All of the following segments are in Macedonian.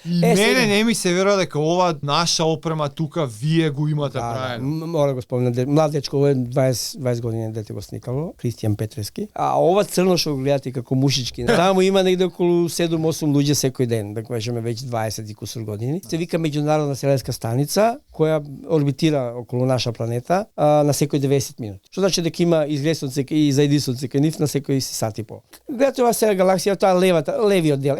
Мене не ми се верува дека ова наша опрема тука вие го имате правено. Мора го спомнам, млад дечко, 20 години дете го сникало, Кристијан Петрески. А ова црно што го гледате како мушички, таму има негде околу 7-8 луѓе секој ден, да кажеме веќе 20 и кусур години. Се вика меѓународна селенска станица која орбитира околу наша планета на секој 90 минути. Што значи дека има изглед сонце и заиди сонце кај нив на секој сат и пол. Гледате ова сега галаксија, тоа левиот дел.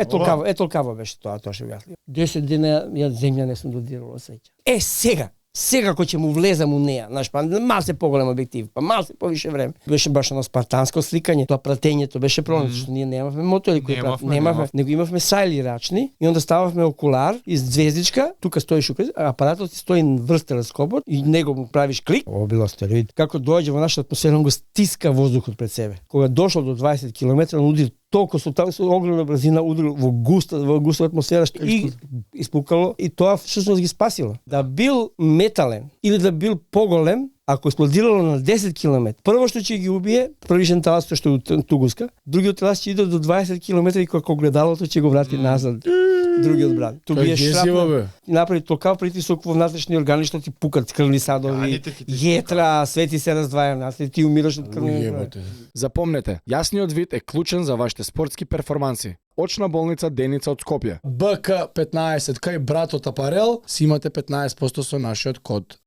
Толкаво беше тоа што бяхли. 10 дена ја земја не сум додирала сеќа. Сега кој ќе му влезам у неа, знаеш, па мал се поголем објектив, па мал се повише време. Беше баш едно спартанско сликање, тоа пратењето беше проблем, што ние немавме мотори кои немавме, него имавме сајли рачни и онда стававме окулар и звездичка, тука стоиш апаратот стои врз телескопот и него му правиш клик. Ова било стероид. Како доаѓа во нашата атмосфера, он го стиска воздухот пред себе. Кога дошло до 20 км, он уди толку со огромна брзина удрил во густа атмосфера и испукало и тоа всушност ги спасило. Да бил метален или да бил поголем, ако експлодирало на 10 км, прво што ќе ги убие, првишен талас што е Тугуска, другиот талас ќе иде до 20 км и како гледалото ќе го врати назад. Другиот брат. Тоа е шрапнел. Направи толкав притисок во внатрешни органи што ти пукат крвни садови, јетра, свети се раздваја, ти умираш од крвни. Запомнете, јасниот вид е клучен за вашите спортски перформанси. Очна болница Деница од Скопје. БК15 кај братот Апарел си имате 15% со нашиот код.